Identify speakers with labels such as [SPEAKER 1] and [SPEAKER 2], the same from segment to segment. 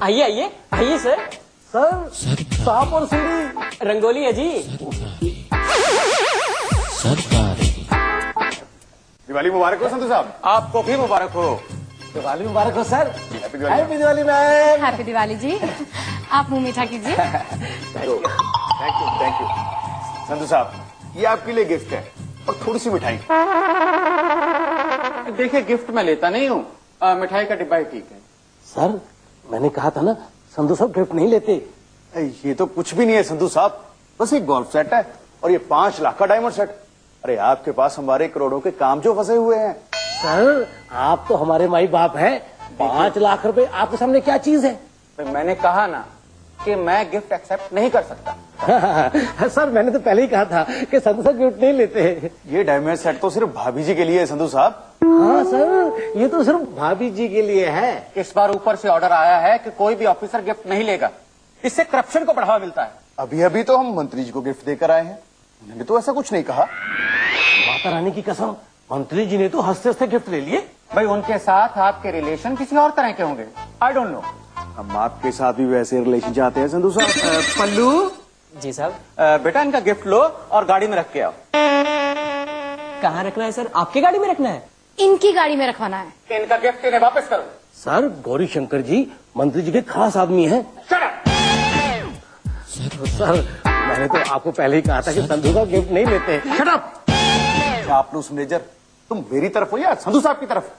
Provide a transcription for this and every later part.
[SPEAKER 1] आइए आइए आइए सर।
[SPEAKER 2] सर सांप और सीढ़ी
[SPEAKER 1] रंगोली है जी।
[SPEAKER 2] सरकारी
[SPEAKER 3] दिवाली मुबारक हो संतू साहब।
[SPEAKER 4] आपको भी मुबारक हो।
[SPEAKER 2] दिवाली मुबारक हो sir.
[SPEAKER 3] Happy Diwali.
[SPEAKER 2] Happy Diwali ma'am.
[SPEAKER 5] Happy Diwali जी। आप मुंह मीठा कीजिए।
[SPEAKER 3] Thank you. संतू साहब, ये आपके लिए गिफ्ट है और थोड़ी सी मिठाई।
[SPEAKER 4] देखिए, गिफ्ट मैं लेता नहीं हूँ, मिठाई का डिब्बा ही ठीक है।
[SPEAKER 2] सर मैंने कहा था ना, संधू साहब गिफ्ट नहीं लेते।
[SPEAKER 3] ये तो कुछ भी नहीं है संतू साहब, बस एक गोल्फ सेट है और ये 5 लाख का डायमंड सेट। अरे आपके पास हमारे करोड़ों के काम जो फंसे हुए हैं।
[SPEAKER 2] सर आप तो हमारे माई बाप हैं। 5 लाख रुपए आपके सामने क्या चीज है।
[SPEAKER 4] मैंने कहा ना कि मैं गिफ्ट एक्सेप्ट नहीं कर सकता।
[SPEAKER 2] सर मैंने तो पहले ही कहा था कि संधू साहब गिफ्ट नहीं लेते।
[SPEAKER 3] ये डायमंड सेट तो सिर्फ भाभी जी के लिए है संतू साहब।
[SPEAKER 2] हाँ सर, ये तो सिर्फ भाभी जी के लिए है।
[SPEAKER 4] इस बार ऊपर से ऑर्डर आया है कि कोई भी ऑफिसर गिफ्ट नहीं लेगा, इससे करप्शन को बढ़ावा मिलता है।
[SPEAKER 3] अभी अभी तो हम मंत्री जी को गिफ्ट देकर आए हैं, उन्होंने तो ऐसा कुछ नहीं कहा।
[SPEAKER 2] माता रानी की कसम, मंत्री जी ने तो हंसते हंसते गिफ्ट ले लिए।
[SPEAKER 4] भाई उनके साथ आपके रिलेशन किसी और तरह के होंगे, आई डोंट नो।
[SPEAKER 3] हम आपके साथ भी वैसे रिलेशन चाहते हैं संतू साहब।
[SPEAKER 4] पल्लू
[SPEAKER 1] जी साहब।
[SPEAKER 4] बेटा इनका गिफ्ट लो और गाड़ी में रख के आओ।
[SPEAKER 1] कहाँ रखना है सर? आपकी गाड़ी में रखना है?
[SPEAKER 5] इनकी गाड़ी में रखवाना है।
[SPEAKER 4] इनका गिफ्ट इन्हें वापस करो।
[SPEAKER 2] सर गौरी शंकर जी मंत्री जी के खास आदमी हैं। सर मैंने तो आपको पहले ही कहा था कि संधू साहब गिफ्ट नहीं लेते।
[SPEAKER 3] Shut up! चापलूस मैनेजर, तुम मेरी तरफ हो या संधू साहब की तरफ?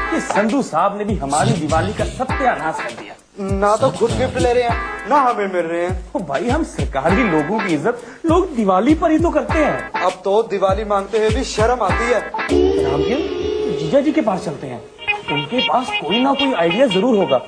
[SPEAKER 6] कि संधू साहब ने भी हमारी दिवाली का सत्यानाश कर दिया।
[SPEAKER 3] ना तो खुद गिफ्ट ले रहे हैं, ना हमें मिल रहे हैं।
[SPEAKER 6] तो भाई हम सरकारी लोगों की इज्जत लोग दिवाली पर ही तो करते हैं।
[SPEAKER 7] अब तो दिवाली मांगते हुए भी शर्म आती है।
[SPEAKER 6] जीजा जी के पास चलते हैं, उनके पास कोई ना कोई आइडिया जरूर होगा।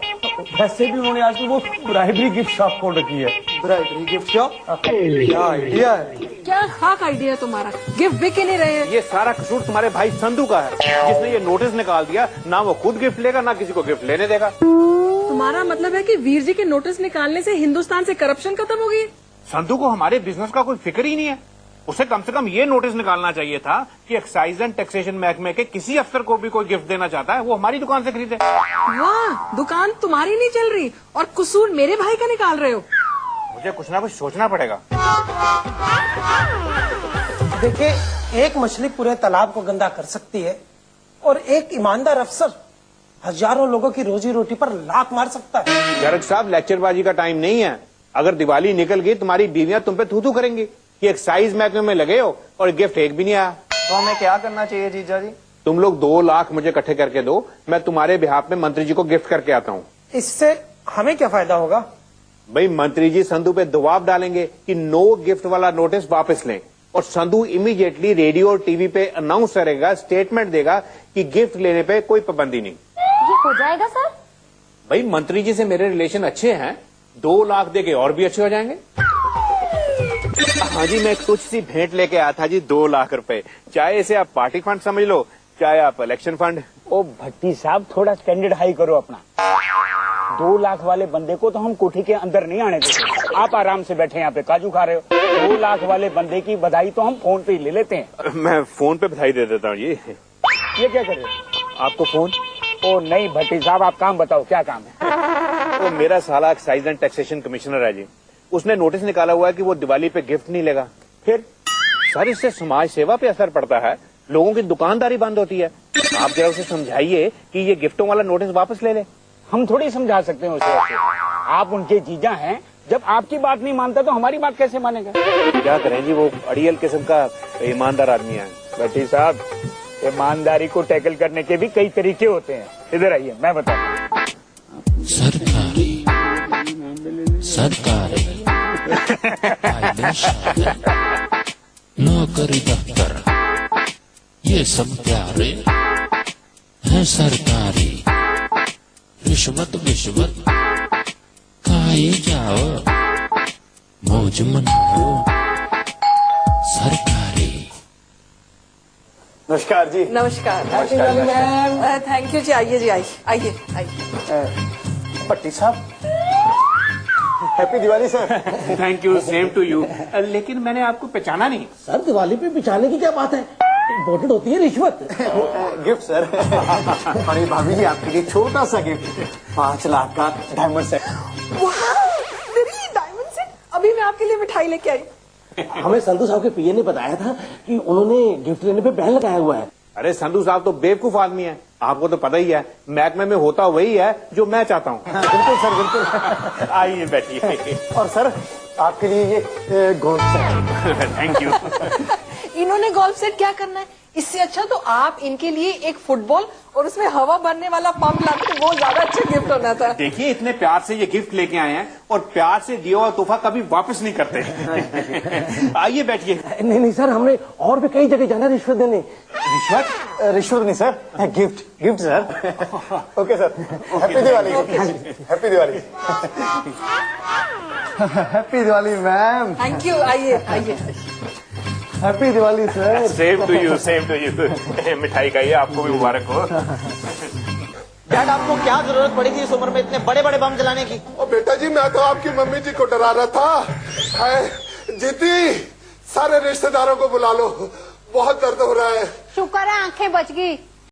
[SPEAKER 6] वैसे भी उन्होंने आजकल वो ब्राइडरी गिफ्ट शॉप खोल रखी है।
[SPEAKER 7] ब्राइडरी गिफ्ट शॉप? क्या आइडिया है।
[SPEAKER 8] क्या खाक आइडिया है तुम्हारा, गिफ्ट बिक ही नहीं रहे हैं।
[SPEAKER 4] ये सारा कसूर तुम्हारे भाई संधू का है, जिसने ये नोटिस निकाल दिया। ना वो खुद गिफ्ट लेगा, ना किसी को गिफ्ट लेने देगा।
[SPEAKER 8] तुम्हारा मतलब है कि वीर जी के नोटिस निकालने से हिंदुस्तान से करप्शन खत्म हो गई?
[SPEAKER 4] संधू को हमारे बिजनेस का कोई फिक्र ही नहीं है। उसे कम से कम ये नोटिस निकालना चाहिए था कि एक्साइज एंड टैक्सेशन महकमे के किसी अफसर को भी कोई गिफ्ट देना चाहता है, वो हमारी दुकान से खरीदे।
[SPEAKER 8] वाह, दुकान तुम्हारी नहीं चल रही और कसूर मेरे भाई का निकाल रहे हो।
[SPEAKER 4] मुझे कुछ ना कुछ सोचना पड़ेगा।
[SPEAKER 9] देखिए, एक मछली पूरे तालाब को गंदा कर सकती है और एक ईमानदार अफसर हजारों लोगों की रोजी रोटी पर लात मार सकता है।
[SPEAKER 4] गर्ग साहब, लेक्चरबाजी का टाइम नहीं है। अगर दिवाली निकल गई, तुम्हारी बीवियां तुम पे थू-थू करेंगी कि एक्साइज महकमे में लगे हो और गिफ्ट एक भी नहीं आया।
[SPEAKER 7] तो हमें क्या करना चाहिए जीजा जी?
[SPEAKER 4] तुम लोग 2 लाख मुझे इकट्ठे करके दो, मैं तुम्हारे बिहाफ में मंत्री जी को गिफ्ट करके आता हूँ।
[SPEAKER 9] इससे हमें क्या फायदा होगा?
[SPEAKER 4] भाई मंत्री जी संधू पे दबाव डालेंगे कि नो गिफ्ट वाला नोटिस वापस लें, और संधू इमीडिएटली रेडियो और टीवी पे अनाउंस करेगा, स्टेटमेंट देगा कि गिफ्ट लेने पे कोई पाबंदी नहीं।
[SPEAKER 5] ये हो जाएगा सर?
[SPEAKER 4] भाई मंत्री जी से मेरे रिलेशन अच्छे हैं, 2 लाख देके और भी अच्छे हो जाएंगे। हाँ जी, मैं कुछ सी भेंट लेके आया था जी, 2 लाख रुपए। चाहे इसे आप पार्टी फंड समझ लो, चाहे आप इलेक्शन फंड।
[SPEAKER 6] ओ भट्टी साहब, थोड़ा स्टैंडर्ड हाई करो अपना। 2 लाख वाले बंदे को तो हम कोठी के अंदर नहीं आने देते। आप आराम से बैठे यहाँ पे काजू खा रहे हो। 2 लाख वाले बंदे की बधाई तो हम फोन पे ही ले लेते हैं।
[SPEAKER 4] मैं फोन पे बधाई दे देता हूँ जी।
[SPEAKER 6] ये क्या कर रहे हो?
[SPEAKER 4] आपको फोन?
[SPEAKER 6] ओ नहीं भट्टी साहब, आप काम बताओ, क्या काम है?
[SPEAKER 4] तो मेरा साला एक्साइज एंड टैक्सेशन कमिश्नर है जी, उसने नोटिस निकाला हुआ है कि वो दिवाली पे गिफ्ट नहीं लेगा। फिर सर, इससे समाज सेवा पे असर पड़ता है, लोगों की दुकानदारी बंद होती है। आप जरा उसे समझाइए कि ये गिफ्टों वाला नोटिस वापस ले ले।
[SPEAKER 6] हम थोड़ी समझा सकते हैं उसे ऐसे। आप उनके जीजा हैं, जब आपकी बात नहीं मानता तो हमारी बात कैसे मानेगा?
[SPEAKER 4] क्या करें जी, वो अड़ियल किस्म का ईमानदार आदमी है।
[SPEAKER 6] भट्टी साहब, ईमानदारी को टैकल करने के भी कई तरीके होते हैं। इधर आइए, मैं बताता हूँ।
[SPEAKER 2] सरकारी सरकारी नौकरी दफ्तर ये सब प्यारे हैं सरकारी। रिश्वत विश्वत खाए जाओ, मौज मनाओ, सरकारी।
[SPEAKER 3] नमस्कार जी।
[SPEAKER 8] नमस्कार। थैंक यू जी। आइए जी, आइए आइए।
[SPEAKER 3] भट्टी साहब, happy Diwali sir.
[SPEAKER 4] Thank you, same to you. लेकिन मैंने आपको पहचाना नहीं।
[SPEAKER 2] सर दिवाली पे बिछाने की क्या बात है? इम्पोर्टेंट होती है रिश्वत।
[SPEAKER 3] Gift sir. और ये भाभी जी आपके लिए छोटा सा गिफ्ट, 5 लाख का डायमंड सेट।
[SPEAKER 8] Diamond set? अभी मैं आपके लिए मिठाई लेके आई।
[SPEAKER 2] हमें संधू साहब के पीए ने बताया था कि उन्होंने गिफ्ट लेने पे बैन लगाया हुआ है।
[SPEAKER 4] अरे संधू साहब तो बेवकूफ आदमी है, आपको तो पता ही है, महकमे में होता वही है जो मैं चाहता हूँ।
[SPEAKER 3] बिल्कुल सर, बिल्कुल।
[SPEAKER 4] आइए बैठिए।
[SPEAKER 3] और सर आपके लिए ये गोल्फ सेट।
[SPEAKER 4] Thank you.
[SPEAKER 8] इन्होंने गोल्फ सेट क्या करना है? इससे अच्छा तो आप इनके लिए एक फुटबॉल और उसमें हवा भरने वाला पंप लाते, वो ज्यादा अच्छा गिफ्ट होना था।
[SPEAKER 4] देखिए इतने प्यार से ये गिफ्ट लेके आए हैं और प्यार से दिया हुआ तोहफा कभी वापस नहीं करते। आइए बैठिए।
[SPEAKER 2] नहीं सर, हमने और भी कई जगह जाना रिश्वत देने।
[SPEAKER 3] रिश्वत? रिश्वत नहीं sir, gift sir. Okay sir, happy Diwali. Happy Diwali. Happy Diwali ma'am.
[SPEAKER 8] Thank you. आइए आइए।
[SPEAKER 3] Happy Diwali sir.
[SPEAKER 4] Same to you, same to you. मिठाई खाइए, आपको भी मुबारक हो।
[SPEAKER 10] डैड आपको क्या जरूरत पड़ी थी इस उम्र में इतने बड़े बड़े बम जलाने की?
[SPEAKER 11] और बेटा जी मैं तो आपकी मम्मी जी को डरा रहा था। है जीती, सारे रिश्तेदारों को बुला लो, बहुत दर्द हो रहा है।
[SPEAKER 5] शुक्र है आंखें बच गई।